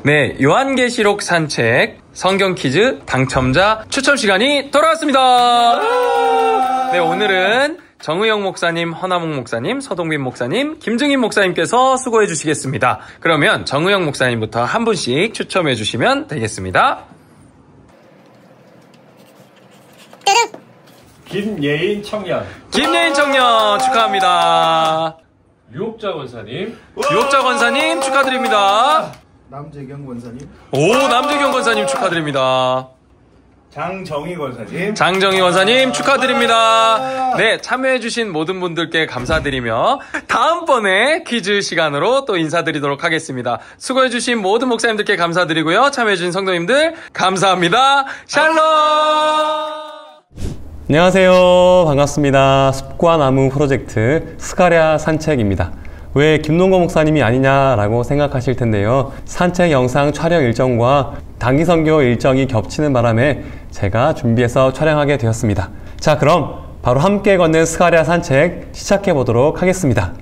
네, 요한계시록 산책 성경 퀴즈 당첨자 추첨 시간이 돌아왔습니다. 네, 오늘은 정의영 목사님, 허나몽 목사님, 서동빈 목사님, 김증인 목사님께서 수고해 주시겠습니다. 그러면 정의영 목사님부터 한 분씩 추첨해 주시면 되겠습니다. 김예인 청년. 김예인 청년 축하합니다. 유옥자 권사님. 유옥자 권사님 축하드립니다. 남재경 권사님. 오, 남재경 권사님 축하드립니다. 장정희 권사님. 장정희 권사님 축하드립니다. 네, 참여해주신 모든 분들께 감사드리며 다음번에 퀴즈 시간으로 또 인사드리도록 하겠습니다. 수고해주신 모든 목사님들께 감사드리고요. 참여해주신 성도님들 감사합니다. 샬롬. 안녕하세요. 반갑습니다. 숲과 나무 프로젝트 스가랴 산책입니다. 왜 김농거 목사님이 아니냐라고 생각하실 텐데요. 산책 영상 촬영 일정과 단기 선교 일정이 겹치는 바람에 제가 준비해서 촬영하게 되었습니다. 자, 그럼 바로 함께 걷는 스가랴 산책 시작해 보도록 하겠습니다.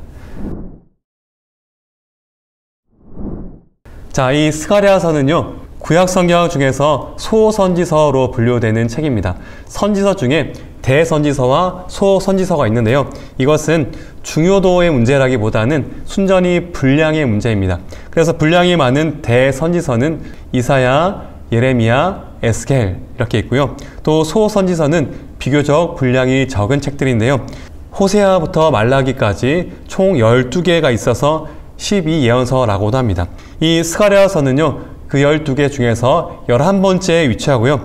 자, 이 스가랴서는요, 구약 성경 중에서 소선지서로 분류되는 책입니다. 선지서 중에 대선지서와 소선지서가 있는데요. 이것은 중요도의 문제라기보다는 순전히 분량의 문제입니다. 그래서 분량이 많은 대선지서는 이사야, 예레미야, 에스겔 이렇게 있고요. 또 소선지서는 비교적 분량이 적은 책들인데요. 호세아부터 말라기까지 총 12개가 있어서 12예언서라고도 합니다. 이 스가랴서는요, 그 12개 중에서 11번째에 위치하고요.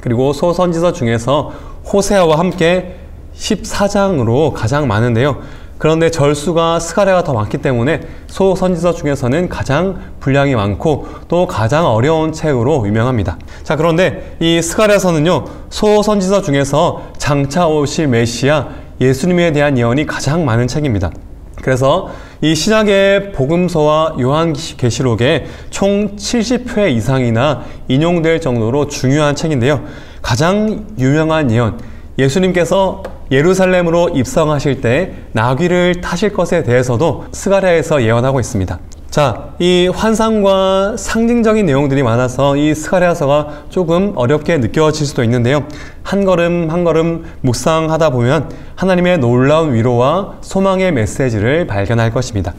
그리고 소선지서 중에서 호세아와 함께 14장으로 가장 많은데요. 그런데 절수가 스가랴가 더 많기 때문에 소선지서 중에서는 가장 분량이 많고 또 가장 어려운 책으로 유명합니다. 자, 그런데 이 스가랴서는요, 소선지서 중에서 장차 오실 메시아 예수님에 대한 예언이 가장 많은 책입니다. 그래서 이 신약의 복음서와 요한계시록에 총 70회 이상이나 인용될 정도로 중요한 책인데요. 가장 유명한 예언, 예수님께서 예루살렘으로 입성하실 때 나귀를 타실 것에 대해서도 스가랴에서 예언하고 있습니다. 자, 이 환상과 상징적인 내용들이 많아서 이 스가랴서가 조금 어렵게 느껴질 수도 있는데요. 한 걸음 한 걸음 묵상하다 보면 하나님의 놀라운 위로와 소망의 메시지를 발견할 것입니다.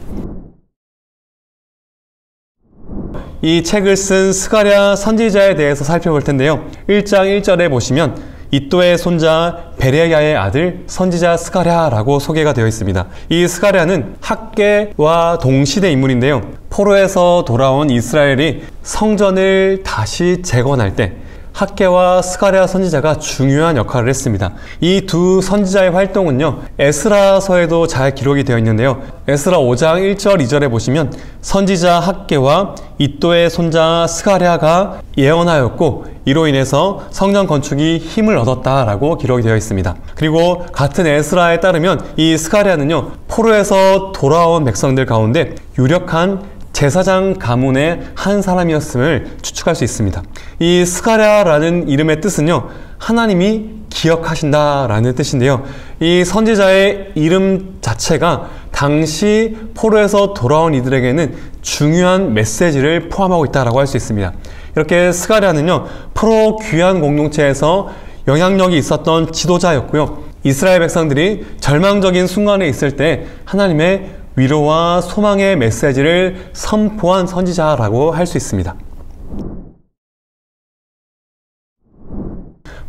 이 책을 쓴 스가랴 선지자에 대해서 살펴볼 텐데요. 1장 1절에 보시면 이도의 손자 베레야의 아들 선지자 스가랴라고 소개가 되어 있습니다. 이 스가랴는 학개와 동시대 인물인데요. 포로에서 돌아온 이스라엘이 성전을 다시 재건할 때 학개와 스가랴 선지자가 중요한 역할을 했습니다. 이 두 선지자의 활동은요, 에스라서에도 잘 기록이 되어 있는데요. 에스라 5장 1절 2절에 보시면 선지자 학개와 이도의 손자 스가랴가 예언하였고 이로 인해서 성전 건축이 힘을 얻었다라고 기록이 되어 있습니다. 그리고 같은 에스라에 따르면 이 스가랴는요, 포로에서 돌아온 백성들 가운데 유력한 제사장 가문의 한 사람이었음을 추측할 수 있습니다. 이 스가랴라는 이름의 뜻은요, 하나님이 기억하신다라는 뜻인데요. 이 선지자의 이름 자체가 당시 포로에서 돌아온 이들에게는 중요한 메시지를 포함하고 있다라고 할 수 있습니다. 이렇게 스가랴는요, 포로 귀환 공동체에서 영향력이 있었던 지도자였고요. 이스라엘 백성들이 절망적인 순간에 있을 때 하나님의 위로와 소망의 메시지를 선포한 선지자라고 할 수 있습니다.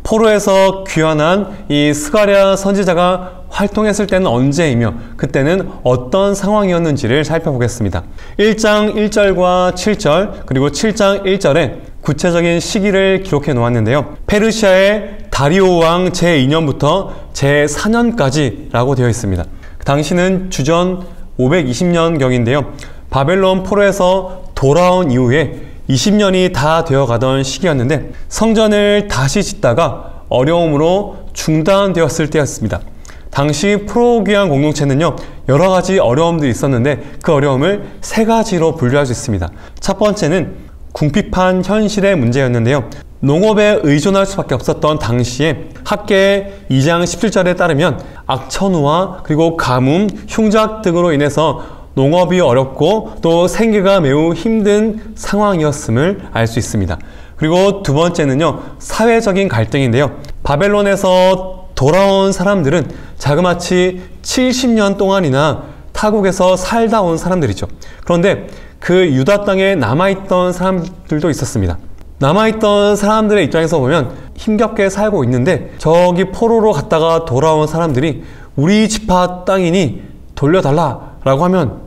포로에서 귀환한 이 스가랴 선지자가 활동했을 때는 언제이며 그때는 어떤 상황이었는지를 살펴보겠습니다. 1장 1절과 7절 그리고 7장 1절에 구체적인 시기를 기록해 놓았는데요. 페르시아의 다리오 왕 제2년부터 제4년까지라고 되어 있습니다. 당시는 주전 520년경인데요. 바벨론 포로에서 돌아온 이후에 20년이 다 되어가던 시기였는데 성전을 다시 짓다가 어려움으로 중단되었을 때였습니다. 당시 포로 귀환 공동체는요, 여러 가지 어려움들이 있었는데 그 어려움을 세 가지로 분류할 수 있습니다. 첫 번째는 궁핍한 현실의 문제였는데요. 농업에 의존할 수밖에 없었던 당시에 학계 2장 17절에 따르면 악천후와 그리고 가뭄, 흉작 등으로 인해서 농업이 어렵고 또 생계가 매우 힘든 상황이었음을 알 수 있습니다. 그리고 두 번째는요, 사회적인 갈등인데요. 바벨론에서 돌아온 사람들은 자그마치 70년 동안이나 타국에서 살다 온 사람들이죠. 그런데 그 유다 땅에 남아있던 사람들도 있었습니다. 남아있던 사람들의 입장에서 보면 힘겹게 살고 있는데 저기 포로로 갔다가 돌아온 사람들이 우리 지파 땅이니 돌려달라 라고 하면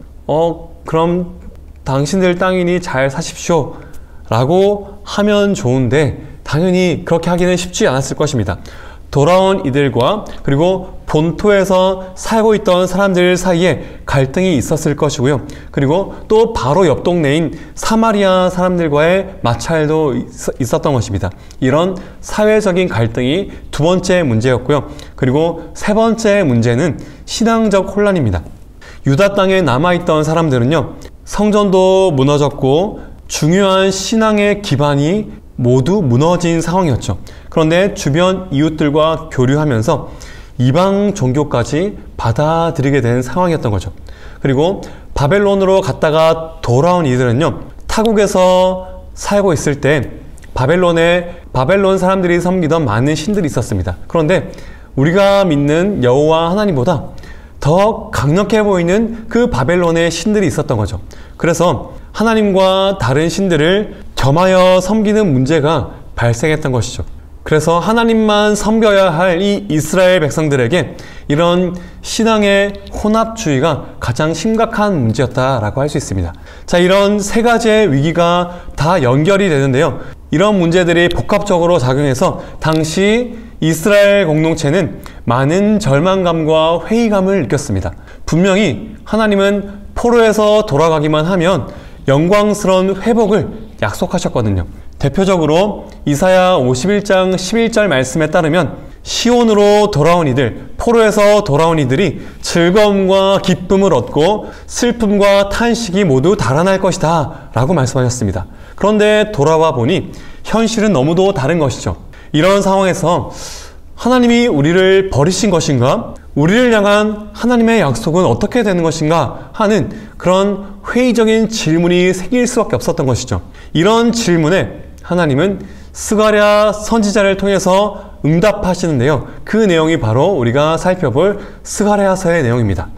그럼 당신들 땅이니 잘 사십시오 라고 하면 좋은데 당연히 그렇게 하기는 쉽지 않았을 것입니다. 돌아온 이들과 그리고 본토에서 살고 있던 사람들 사이에 갈등이 있었을 것이고요. 그리고 또 바로 옆 동네인 사마리아 사람들과의 마찰도 있었던 것입니다. 이런 사회적인 갈등이 두 번째 문제였고요. 그리고 세 번째 문제는 신앙적 혼란입니다. 유다 땅에 남아있던 사람들은요, 성전도 무너졌고 중요한 신앙의 기반이 모두 무너진 상황이었죠. 그런데 주변 이웃들과 교류하면서 이방 종교까지 받아들이게 된 상황이었던 거죠. 그리고 바벨론으로 갔다가 돌아온 이들은요, 타국에서 살고 있을 때 바벨론 사람들이 섬기던 많은 신들이 있었습니다. 그런데 우리가 믿는 여호와 하나님보다 더 강력해 보이는 그 바벨론의 신들이 있었던 거죠. 그래서 하나님과 다른 신들을 겸하여 섬기는 문제가 발생했던 것이죠. 그래서 하나님만 섬겨야 할 이 이스라엘 백성들에게 이런 신앙의 혼합주의가 가장 심각한 문제였다라고 할 수 있습니다. 자, 이런 세 가지의 위기가 다 연결이 되는데요. 이런 문제들이 복합적으로 작용해서 당시 이스라엘 공동체는 많은 절망감과 회의감을 느꼈습니다. 분명히 하나님은 포로에서 돌아가기만 하면 영광스러운 회복을 약속하셨거든요. 대표적으로 이사야 51장 11절 말씀에 따르면 시온으로 돌아온 이들, 포로에서 돌아온 이들이 즐거움과 기쁨을 얻고 슬픔과 탄식이 모두 달아날 것이다 라고 말씀하셨습니다. 그런데 돌아와 보니 현실은 너무도 다른 것이죠. 이런 상황에서 하나님이 우리를 버리신 것인가? 우리를 향한 하나님의 약속은 어떻게 되는 것인가? 하는 그런 회의적인 질문이 생길 수밖에 없었던 것이죠. 이런 질문에 하나님은 스가랴 선지자를 통해서 응답하시는데요. 그 내용이 바로 우리가 살펴볼 스가랴서의 내용입니다.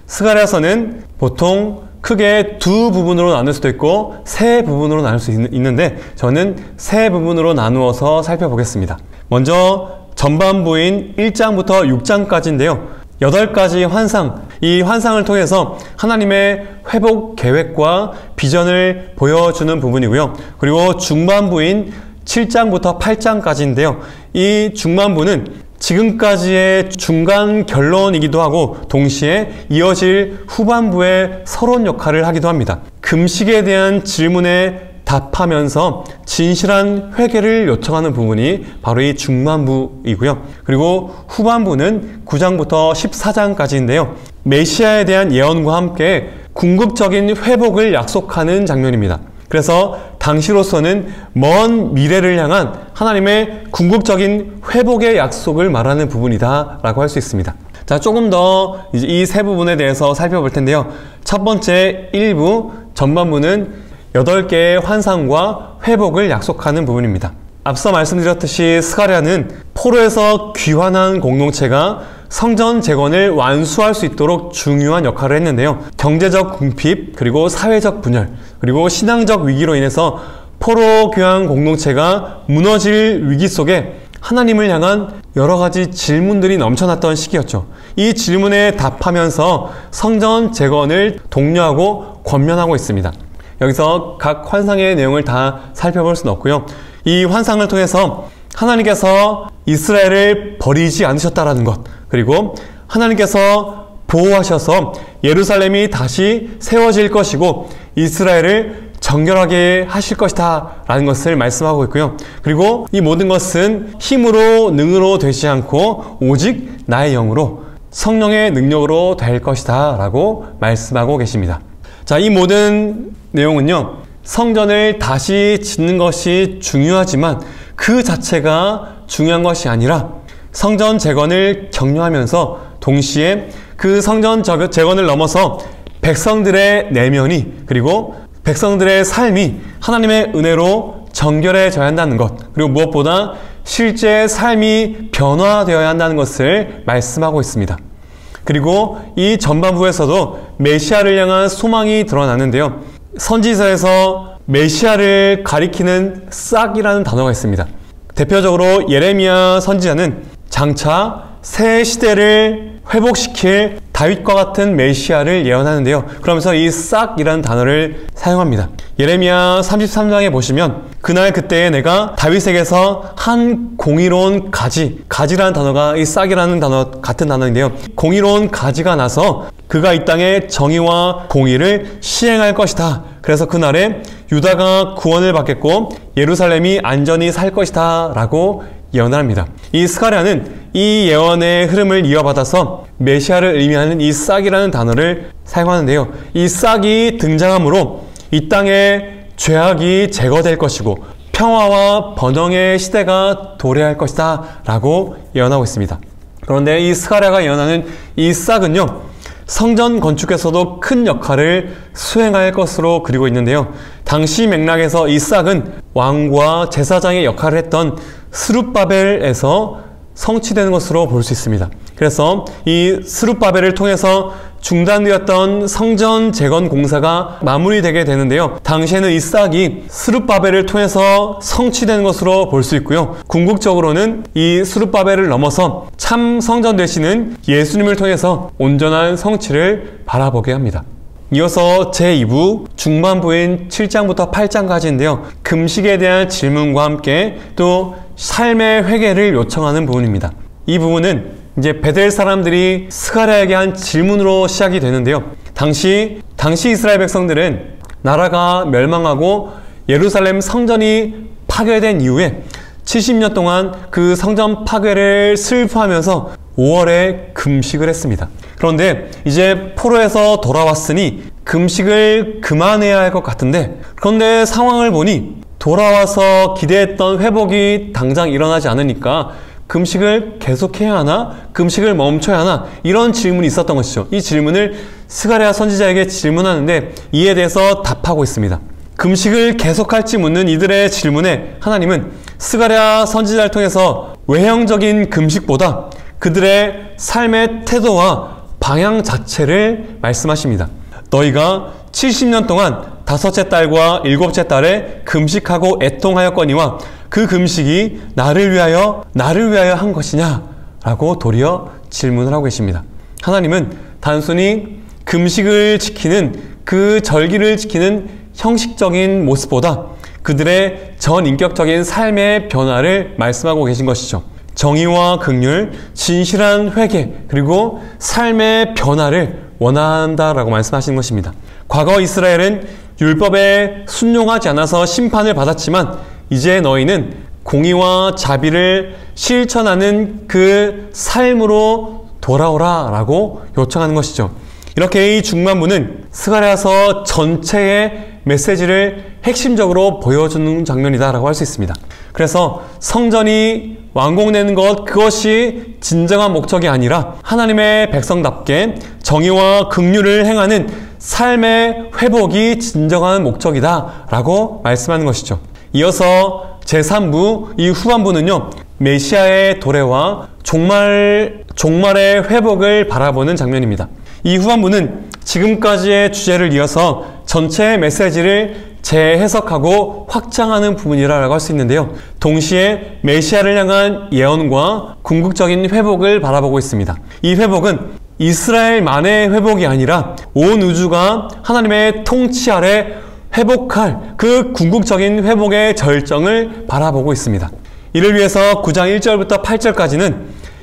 스가랴서는 보통 크게 두 부분으로 나눌 수도 있고 세 부분으로 나눌 수 있는데 저는 세 부분으로 나누어서 살펴보겠습니다. 먼저 전반부인 1장부터 6장까지인데요. 8가지 환상, 이 환상을 통해서 하나님의 회복 계획과 비전을 보여주는 부분이고요. 그리고 중반부인 7장부터 8장까지인데요. 이 중반부는 지금까지의 중간 결론이기도 하고 동시에 이어질 후반부의 서론 역할을 하기도 합니다. 금식에 대한 질문에 답하면서 진실한 회개를 요청하는 부분이 바로 이 중반부이고요. 그리고 후반부는 9장부터 14장까지인데요. 메시아에 대한 예언과 함께 궁극적인 회복을 약속하는 장면입니다. 그래서 당시로서는 먼 미래를 향한 하나님의 궁극적인 회복의 약속을 말하는 부분이다 라고 할 수 있습니다. 자, 조금 더 이 세 부분에 대해서 살펴볼 텐데요. 첫 번째 1부 전반부는 8개의 환상과 회복을 약속하는 부분입니다. 앞서 말씀드렸듯이 스가랴는 포로에서 귀환한 공동체가 성전 재건을 완수할 수 있도록 중요한 역할을 했는데요. 경제적 궁핍, 그리고 사회적 분열, 그리고 신앙적 위기로 인해서 포로 교환 공동체가 무너질 위기 속에 하나님을 향한 여러 가지 질문들이 넘쳐났던 시기였죠. 이 질문에 답하면서 성전 재건을 독려하고 권면하고 있습니다. 여기서 각 환상의 내용을 다 살펴볼 수는 없고요. 이 환상을 통해서 하나님께서 이스라엘을 버리지 않으셨다라는 것, 그리고 하나님께서 보호하셔서 예루살렘이 다시 세워질 것이고 이스라엘을 정결하게 하실 것이다 라는 것을 말씀하고 있고요. 그리고 이 모든 것은 힘으로 능으로 되지 않고 오직 나의 영으로 성령의 능력으로 될 것이다 라고 말씀하고 계십니다. 자, 이 모든 내용은요, 성전을 다시 짓는 것이 중요하지만 그 자체가 중요한 것이 아니라 성전 재건을 격려하면서 동시에 그 성전 재건을 넘어서 백성들의 내면이 그리고 백성들의 삶이 하나님의 은혜로 정결해져야 한다는 것, 그리고 무엇보다 실제 삶이 변화되어야 한다는 것을 말씀하고 있습니다. 그리고 이 전반부에서도 메시아를 향한 소망이 드러나는데요. 선지서에서 메시아를 가리키는 싹이라는 단어가 있습니다. 대표적으로 예레미야 선지자는 장차 새 시대를 회복시킬 다윗과 같은 메시아를 예언하는데요. 그러면서 이 싹이라는 단어를 사용합니다. 예레미야 33장에 보시면 그날 그때에 내가 다윗에게서 한 공의로운 가지라는 단어가 이 싹이라는 단어 같은 단어인데요. 공의로운 가지가 나서 그가 이 땅에 정의와 공의를 시행할 것이다. 그래서 그날에 유다가 구원을 받겠고 예루살렘이 안전히 살 것이다 라고 예언을 합니다. 이 스가랴는 이 예언의 흐름을 이어받아서 메시아를 의미하는 이 싹이라는 단어를 사용하는데요. 이 싹이 등장함으로 이 땅에 죄악이 제거될 것이고 평화와 번영의 시대가 도래할 것이다 라고 예언하고 있습니다. 그런데 이 스가랴가 예언하는 이 싹은요, 성전 건축에서도 큰 역할을 수행할 것으로 그리고 있는데요. 당시 맥락에서 이 싹은 왕과 제사장의 역할을 했던 스룹바벨에서 성취되는 것으로 볼 수 있습니다. 그래서 이 스룹바벨을 통해서 중단되었던 성전 재건 공사가 마무리되게 되는데요. 당시에는 이 싹이 스룹바벨을 통해서 성취되는 것으로 볼 수 있고요. 궁극적으로는 이 스룹바벨을 넘어서 참 성전 되시는 예수님을 통해서 온전한 성취를 바라보게 합니다. 이어서 제2부 중반부인 7장부터 8장까지인데요. 금식에 대한 질문과 함께 또 삶의 회개를 요청하는 부분입니다. 이 부분은 이제 베델 사람들이 스가랴에게 한 질문으로 시작이 되는데요. 당시 이스라엘 백성들은 나라가 멸망하고 예루살렘 성전이 파괴된 이후에 70년 동안 그 성전 파괴를 슬퍼하면서 5월에 금식을 했습니다. 그런데 이제 포로에서 돌아왔으니 금식을 그만해야 할 것 같은데, 그런데 상황을 보니 돌아와서 기대했던 회복이 당장 일어나지 않으니까 금식을 계속해야 하나? 금식을 멈춰야 하나? 이런 질문이 있었던 것이죠. 이 질문을 스가랴 선지자에게 질문하는데 이에 대해서 답하고 있습니다. 금식을 계속할지 묻는 이들의 질문에 하나님은 스가랴 선지자를 통해서 외형적인 금식보다 그들의 삶의 태도와 방향 자체를 말씀하십니다. 너희가 70년 동안 5째 달과 7째 달에 금식하고 애통하였거니와 그 금식이 나를 위하여 한 것이냐? 라고 도리어 질문을 하고 계십니다. 하나님은 단순히 금식을 지키는 그 절기를 지키는 형식적인 모습보다 그들의 전인격적인 삶의 변화를 말씀하고 계신 것이죠. 정의와 긍휼, 진실한 회개, 그리고 삶의 변화를 원한다라고 말씀하시는 것입니다. 과거 이스라엘은 율법에 순종하지 않아서 심판을 받았지만 이제 너희는 공의와 자비를 실천하는 그 삶으로 돌아오라 라고 요청하는 것이죠. 이렇게 이 중반부는 스가랴서 전체의 메시지를 핵심적으로 보여주는 장면이다라고 할 수 있습니다. 그래서 성전이 완공되는 것, 그것이 진정한 목적이 아니라 하나님의 백성답게 정의와 긍휼을 행하는 삶의 회복이 진정한 목적이다 라고 말씀하는 것이죠. 이어서 제3부 이 후반부는요, 메시아의 도래와 종말의 회복을 바라보는 장면입니다. 이 후반부는 지금까지의 주제를 이어서 전체 메시지를 재해석하고 확장하는 부분이라고 할 수 있는데요. 동시에 메시아를 향한 예언과 궁극적인 회복을 바라보고 있습니다. 이 회복은 이스라엘만의 회복이 아니라 온 우주가 하나님의 통치 아래 회복할 그 궁극적인 회복의 절정을 바라보고 있습니다. 이를 위해서 9장 1절부터 8절까지는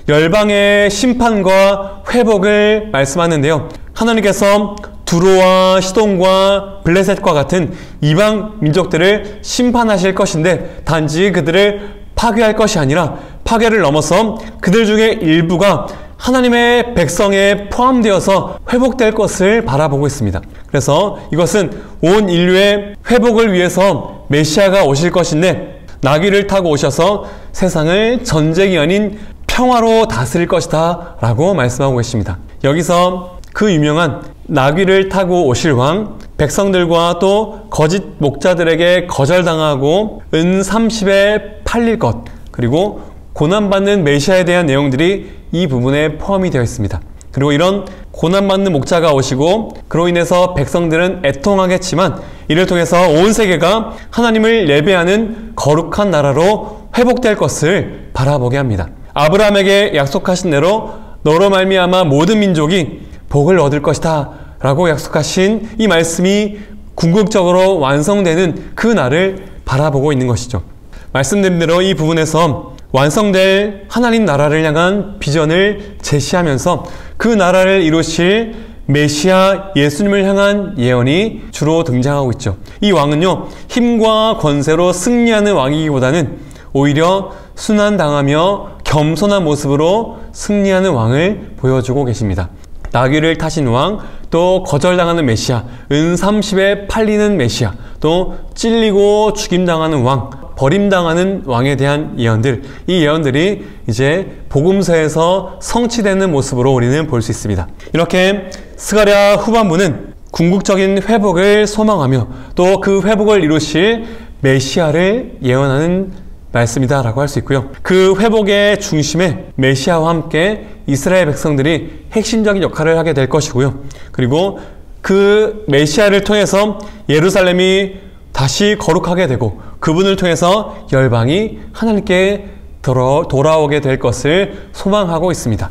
열방의 심판과 회복을 말씀하는데요. 하나님께서 두로와 시돈과 블레셋과 같은 이방 민족들을 심판하실 것인데 단지 그들을 파괴할 것이 아니라 파괴를 넘어서 그들 중에 일부가 하나님의 백성에 포함되어서 회복될 것을 바라보고 있습니다. 그래서 이것은 온 인류의 회복을 위해서 메시아가 오실 것인데 나귀를 타고 오셔서 세상을 전쟁이 아닌 평화로 다스릴 것이다 라고 말씀하고 계십니다. 여기서 그 유명한 나귀를 타고 오실 왕, 백성들과 또 거짓 목자들에게 거절당하고 은 30에 팔릴 것, 그리고 고난받는 메시아에 대한 내용들이 이 부분에 포함이 되어 있습니다. 그리고 이런 고난받는 목자가 오시고 그로 인해서 백성들은 애통하겠지만 이를 통해서 온 세계가 하나님을 예배하는 거룩한 나라로 회복될 것을 바라보게 합니다. 아브라함에게 약속하신 대로 너로 말미암아 모든 민족이 복을 얻을 것이다 라고 약속하신 이 말씀이 궁극적으로 완성되는 그 날을 바라보고 있는 것이죠. 말씀드린 대로 이 부분에서 완성될 하나님 나라를 향한 비전을 제시하면서 그 나라를 이루실 메시아 예수님을 향한 예언이 주로 등장하고 있죠. 이 왕은요, 힘과 권세로 승리하는 왕이기보다는 오히려 순환당하며 겸손한 모습으로 승리하는 왕을 보여주고 계십니다. 나귀를 타신 왕, 또 거절당하는 메시아, 은 30에 팔리는 메시아, 또 찔리고 죽임당하는 왕, 버림당하는 왕에 대한 예언들, 이 예언들이 이제 복음서에서 성취되는 모습으로 우리는 볼 수 있습니다. 이렇게 스가랴 후반부는 궁극적인 회복을 소망하며 또 그 회복을 이루실 메시아를 예언하는 말씀이다 라고 할 수 있고요. 그 회복의 중심에 메시아와 함께 이스라엘 백성들이 핵심적인 역할을 하게 될 것이고요. 그리고 그 메시아를 통해서 예루살렘이 다시 거룩하게 되고 그분을 통해서 열방이 하나님께 돌아오게 될 것을 소망하고 있습니다.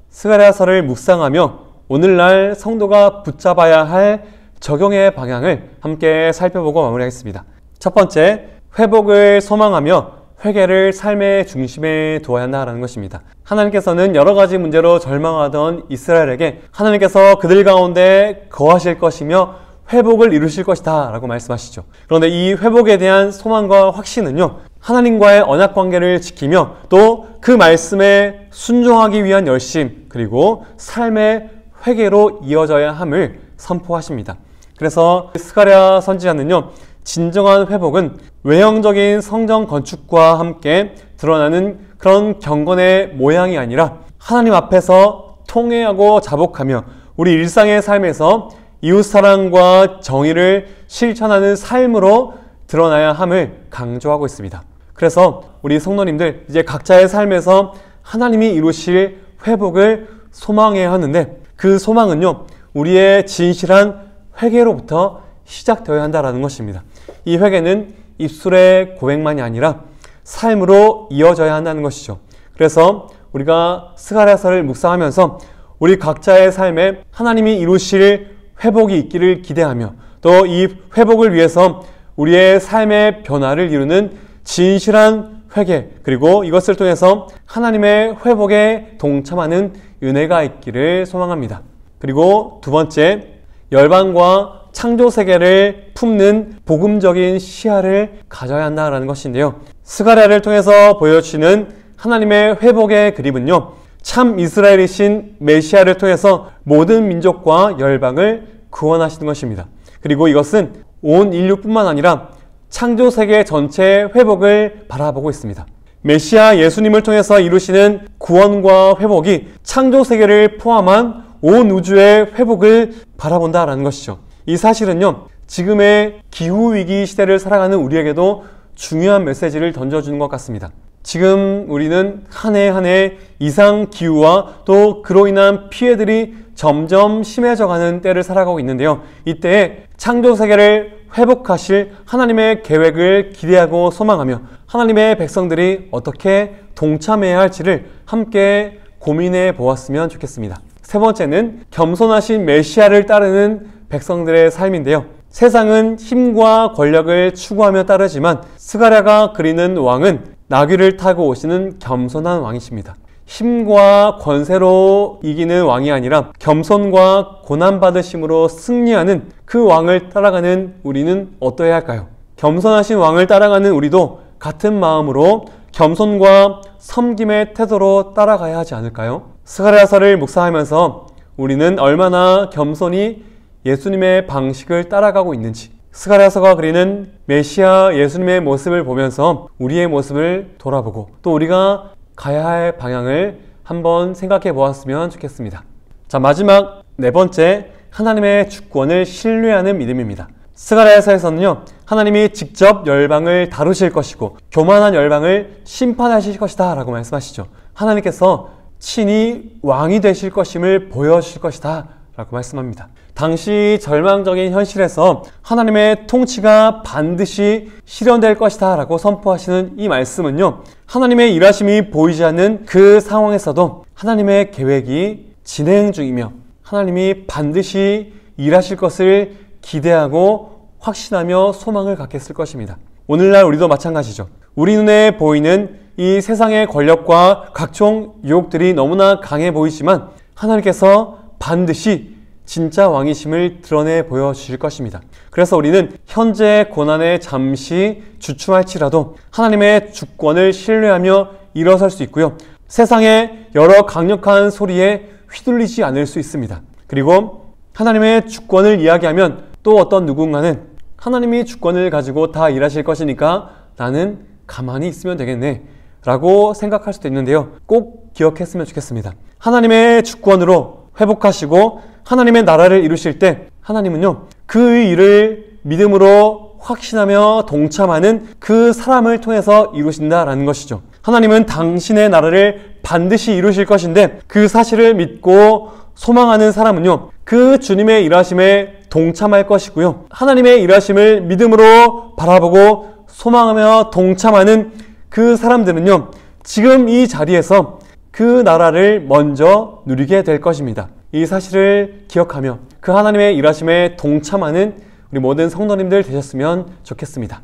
스가랴서를 묵상하며 오늘날 성도가 붙잡아야 할 적용의 방향을 함께 살펴보고 마무리하겠습니다. 첫 번째, 회복을 소망하며 회개를 삶의 중심에 두어야 한다는 것입니다. 하나님께서는 여러 가지 문제로 절망하던 이스라엘에게 하나님께서 그들 가운데 거하실 것이며 회복을 이루실 것이다 라고 말씀하시죠. 그런데 이 회복에 대한 소망과 확신은요, 하나님과의 언약관계를 지키며 또 그 말씀에 순종하기 위한 열심, 그리고 삶의 회개로 이어져야 함을 선포하십니다. 그래서 스가랴 선지자는요, 진정한 회복은 외형적인 성전 건축과 함께 드러나는 그런 경건의 모양이 아니라 하나님 앞에서 통회하고 자복하며 우리 일상의 삶에서 이웃사랑과 정의를 실천하는 삶으로 드러나야 함을 강조하고 있습니다. 그래서 우리 성도님들 이제 각자의 삶에서 하나님이 이루실 회복을 소망해야 하는데 그 소망은요, 우리의 진실한 회개로부터 시작되어야 한다는 것입니다. 이 회개는 입술의 고백만이 아니라 삶으로 이어져야 한다는 것이죠. 그래서 우리가 스가랴서를 묵상하면서 우리 각자의 삶에 하나님이 이루실 회복이 있기를 기대하며 또 이 회복을 위해서 우리의 삶의 변화를 이루는 진실한 회개, 그리고 이것을 통해서 하나님의 회복에 동참하는 은혜가 있기를 소망합니다. 그리고 두 번째, 열방과 창조 세계를 품는 복음적인 시야를 가져야 한다는 것인데요. 스가랴를 통해서 보여주시는 하나님의 회복의 그림은요, 참 이스라엘이신 메시아를 통해서 모든 민족과 열방을 구원하시는 것입니다. 그리고 이것은 온 인류뿐만 아니라 창조 세계 전체의 회복을 바라보고 있습니다. 메시아 예수님을 통해서 이루시는 구원과 회복이 창조 세계를 포함한 온 우주의 회복을 바라본다라는 것이죠. 이 사실은요, 지금의 기후위기 시대를 살아가는 우리에게도 중요한 메시지를 던져주는 것 같습니다. 지금 우리는 한 해 한 해 이상 기후와 또 그로 인한 피해들이 점점 심해져가는 때를 살아가고 있는데요. 이때에 창조 세계를 회복하실 하나님의 계획을 기대하고 소망하며 하나님의 백성들이 어떻게 동참해야 할지를 함께 고민해 보았으면 좋겠습니다. 세 번째는 겸손하신 메시아를 따르는 백성들의 삶인데요. 세상은 힘과 권력을 추구하며 따르지만 스가랴가 그리는 왕은 나귀를 타고 오시는 겸손한 왕이십니다. 힘과 권세로 이기는 왕이 아니라 겸손과 고난받으심으로 승리하는 그 왕을 따라가는 우리는 어떠해야 할까요? 겸손하신 왕을 따라가는 우리도 같은 마음으로 겸손과 섬김의 태도로 따라가야 하지 않을까요? 스가랴서를 묵상하면서 우리는 얼마나 겸손히 예수님의 방식을 따라가고 있는지, 스가랴서가 그리는 메시아 예수님의 모습을 보면서 우리의 모습을 돌아보고 또 우리가 가야 할 방향을 한번 생각해 보았으면 좋겠습니다. 자, 마지막 네 번째, 하나님의 주권을 신뢰하는 믿음입니다. 스가랴서에서는요, 하나님이 직접 열방을 다루실 것이고 교만한 열방을 심판하실 것이다 라고 말씀하시죠. 하나님께서 친히 왕이 되실 것임을 보여주실 것이다 라고 말씀합니다. 당시 절망적인 현실에서 하나님의 통치가 반드시 실현될 것이다 라고 선포하시는 이 말씀은요, 하나님의 일하심이 보이지 않는 그 상황에서도 하나님의 계획이 진행 중이며 하나님이 반드시 일하실 것을 기대하고 확신하며 소망을 갖게 했을 것입니다. 오늘날 우리도 마찬가지죠. 우리 눈에 보이는 이 세상의 권력과 각종 유혹들이 너무나 강해 보이지만 하나님께서 반드시 진짜 왕이심을 드러내 보여주실 것입니다. 그래서 우리는 현재 고난에 잠시 주춤할지라도 하나님의 주권을 신뢰하며 일어설 수 있고요. 세상의 여러 강력한 소리에 휘둘리지 않을 수 있습니다. 그리고 하나님의 주권을 이야기하면 또 어떤 누군가는 하나님이 주권을 가지고 다 일하실 것이니까 나는 가만히 있으면 되겠네 라고 생각할 수도 있는데요. 꼭 기억했으면 좋겠습니다. 하나님의 주권으로 회복하시고 하나님의 나라를 이루실 때 하나님은요, 그 일을 믿음으로 확신하며 동참하는 그 사람을 통해서 이루신다라는 것이죠. 하나님은 당신의 나라를 반드시 이루실 것인데 그 사실을 믿고 소망하는 사람은요, 그 주님의 일하심에 동참할 것이고요. 하나님의 일하심을 믿음으로 바라보고 소망하며 동참하는 그 사람들은요, 지금 이 자리에서 그 나라를 먼저 누리게 될 것입니다. 이 사실을 기억하며 그 하나님의 일하심에 동참하는 우리 모든 성도님들 되셨으면 좋겠습니다.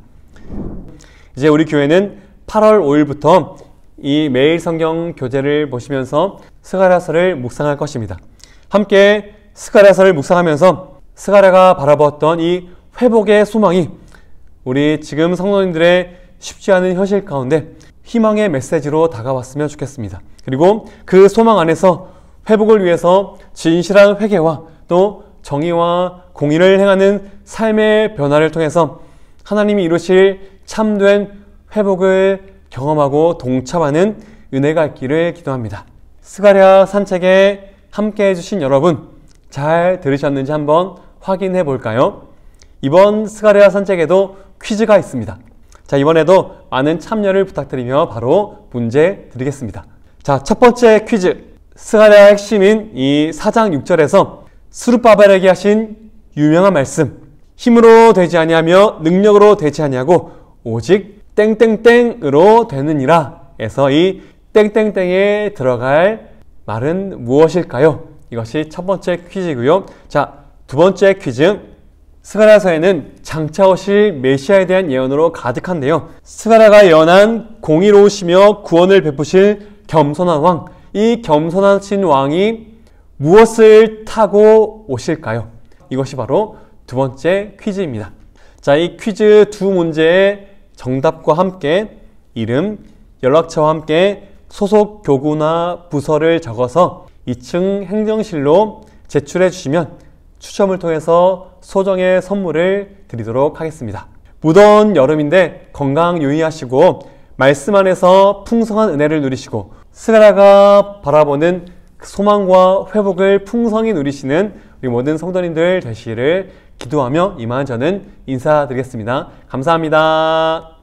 이제 우리 교회는 8월 5일부터 이 매일 성경 교재를 보시면서 스가랴서를 묵상할 것입니다. 함께 스가랴서를 묵상하면서 스가랴가 바라보았던 이 회복의 소망이 우리 지금 성도님들의 쉽지 않은 현실 가운데 희망의 메시지로 다가왔으면 좋겠습니다. 그리고 그 소망 안에서 회복을 위해서 진실한 회개와 또 정의와 공의를 행하는 삶의 변화를 통해서 하나님이 이루실 참된 회복을 경험하고 동참하는 은혜가 있기를 기도합니다. 스가랴 산책에 함께 해주신 여러분, 잘 들으셨는지 한번 확인해 볼까요? 이번 스가랴 산책에도 퀴즈가 있습니다. 자, 이번에도 많은 참여를 부탁드리며 바로 문제 드리겠습니다. 자, 첫 번째 퀴즈. 스가랴의 핵심인 이 4장 6절에서 스룹바벨에게 하신 유명한 말씀, 힘으로 되지 아니하며 능력으로 되지 아니하고 오직 땡땡땡으로 되느니라 에서 이 땡땡땡에 들어갈 말은 무엇일까요? 이것이 첫 번째 퀴즈이고요. 자, 두 번째 퀴즈. 스가랴서에는 장차 오실 메시아에 대한 예언으로 가득한데요. 스가랴가 예언한 공의로우시며 구원을 베푸실 겸손한 왕, 이 겸손하신 왕이 무엇을 타고 오실까요? 이것이 바로 두 번째 퀴즈입니다. 자, 이 퀴즈 두 문제의 정답과 함께 이름, 연락처와 함께 소속 교구나 부서를 적어서 2층 행정실로 제출해 주시면 추첨을 통해서 소정의 선물을 드리도록 하겠습니다. 무더운 여름인데 건강 유의하시고 말씀 안에서 풍성한 은혜를 누리시고 스가랴가 바라보는 소망과 회복을 풍성히 누리시는 우리 모든 성도님들 되시기를 기도하며 이만 저는 인사드리겠습니다. 감사합니다.